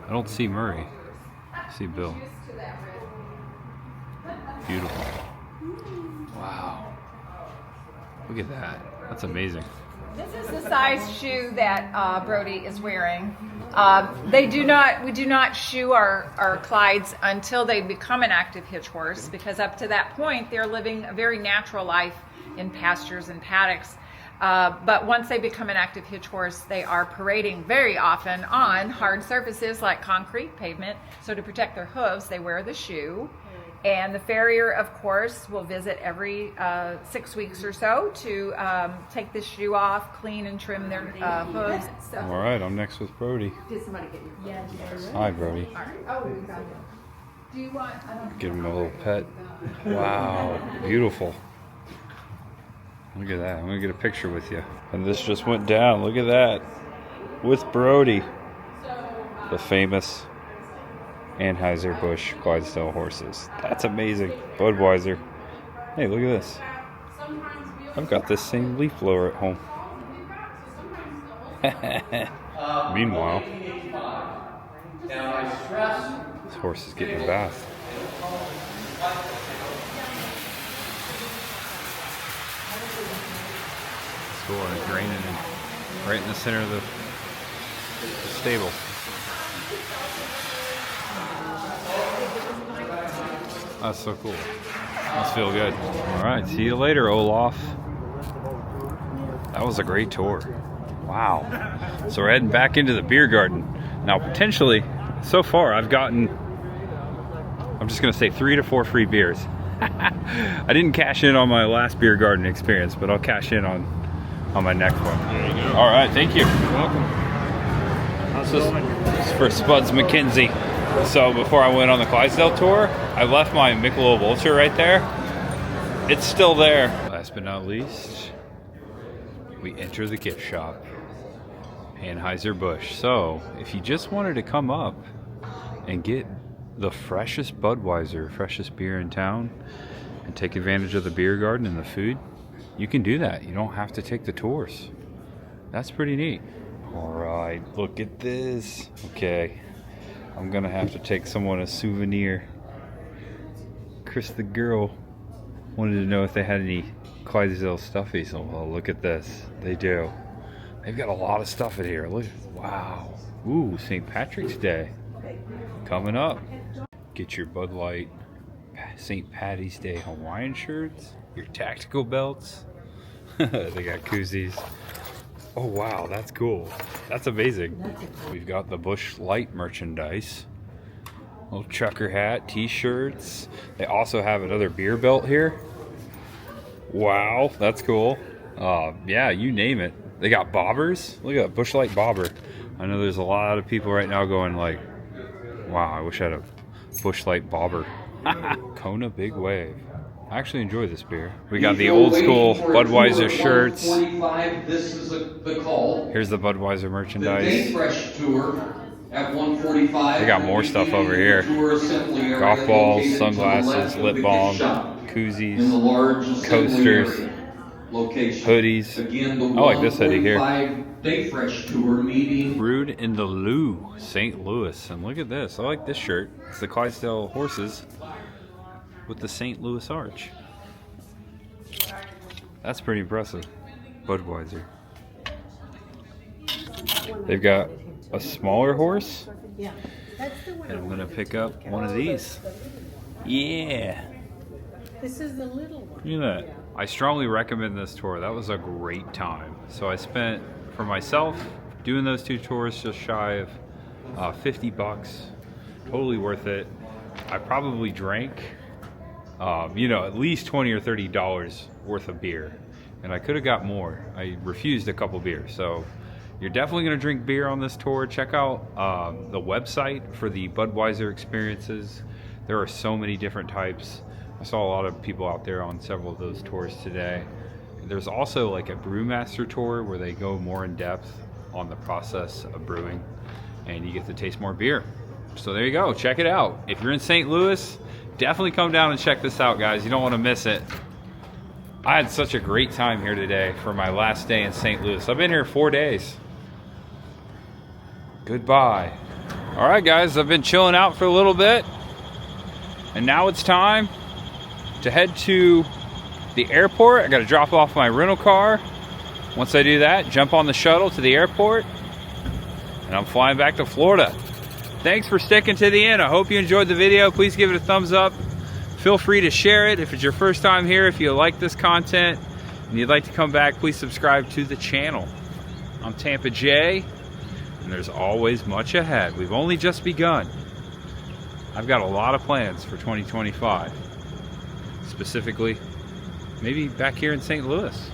I don't see Murray. I see Bill. Beautiful. Wow. Look at that. That's amazing. This is the size shoe that Brody is wearing. We do not shoe our Clydes until they become an active hitch horse, because up to that point they're living a very natural life in pastures and paddocks. But once they become an active hitch horse, they are parading very often on hard surfaces like concrete, pavement. So to protect their hooves, they wear the shoe. And the farrier, of course, will visit every 6 weeks or so to take the shoe off, clean and trim their hooves. All right, I'm next with Brody. Did somebody get you? Yeah. Hi, Brody. Oh, we got it. Do you want? Give him a little pet. Wow, beautiful. Look at that. I'm gonna get a picture with you. And this just went down. Look at that. With Brody, the famous Anheuser Busch Clydesdale horses. That's amazing. Budweiser. Hey, look at this. I've got this same leaf blower at home. Meanwhile, this horse is getting a bath. It's cool, and it's raining right in the center of the stable. That's so cool. Must feel good. All right, see you later, Olaf. That was a great tour. Wow. So we're heading back into the beer garden. Now, potentially, so far I've gotten, I'm just gonna say 3 to 4 free beers. I didn't cash in on my last beer garden experience, but I'll cash in on my next one. There you go. All right, thank you. You're welcome. How's it going? This is for Spuds McKenzie. So before I went on the Clydesdale tour, I left my Michelob Ultra right there. It's still there. Last but not least, we enter the gift shop, Anheuser Busch. So if you just wanted to come up and get the freshest Budweiser, freshest beer in town, and take advantage of the beer garden and the food, you can do that. You don't have to take the tours. That's pretty neat. All right, look at this. Okay. I'm gonna have to take someone a souvenir. Chris the girl wanted to know if they had any Clydesdale stuffies. Oh, well, look at this. They do. They've got a lot of stuff in here. Look. Wow. Ooh, St. Patrick's Day. Coming up. Get your Bud Light St. Patty's Day Hawaiian shirts, your tactical belts. They got koozies. Oh wow, that's cool. That's amazing. We've got the Busch Light merchandise. Little trucker hat, t-shirts. They also have another beer belt here. Wow, that's cool. Yeah, you name it. They got bobbers. Look at that Busch Light bobber. I know there's a lot of people right now going like, wow, I wish I had a Busch Light bobber. Kona Big Wave. I actually enjoy this beer. We got the old school Budweiser shirts. This is the call. Here's the Budweiser The merchandise. Day Fresh Tour at 1:45. They got more stuff over here. Golf balls, sunglasses, lip balm, koozies, coasters, hoodies. I like this hoodie here. Day Fresh Tour meeting. Brewed in the Lou, St. Louis. And look at this. I like this shirt. It's the Clydesdale horses with the St. Louis arch. That's pretty impressive. Budweiser. They've got a smaller horse. And I'm gonna pick up one of these. Yeah. This is the little one. Look at that. I strongly recommend this tour. That was a great time. So I spent, for myself, doing those 2 tours just shy of 50 bucks. Totally worth it. I probably drank at least $20 or $30 worth of beer, and I could have got more. I refused a couple beers. So you're definitely going to drink beer on this tour. Check out the website for the Budweiser experiences. There are so many different types. I saw a lot of people out there on several of those tours today. There's also like a brewmaster tour where they go more in depth on the process of brewing, and you get to taste more beer. So there you go, check it out. If you're in St. Louis, definitely come down and check this out, guys. You don't want to miss it. I had such a great time here today for my last day in St. Louis. I've been here 4 days. Goodbye. All right, guys, I've been chilling out for a little bit, and now it's time to head to the airport. I got to drop off my rental car. Once I do that, jump on the shuttle to the airport, and I'm flying back to Florida. Thanks for sticking to the end. I hope you enjoyed the video. Please give it a thumbs up. Feel free to share it if it's your first time here. If you like this content and you'd like to come back, please subscribe to the channel. I'm Tampa J, and there's always much ahead. We've only just begun. I've got a lot of plans for 2025. Specifically, maybe back here in St. Louis,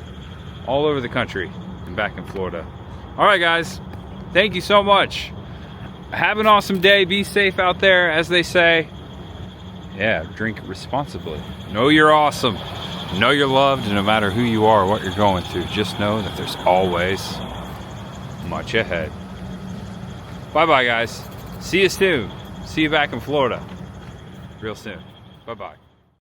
all over the country, and back in Florida. All right, guys, thank you so much. Have an awesome day. Be safe out there, as they say. Yeah, drink responsibly. Know you're awesome. Know you're loved, and no matter who you are or what you're going through, just know that there's always much ahead. Bye-bye, guys. See you soon. See you back in Florida real soon. Bye-bye.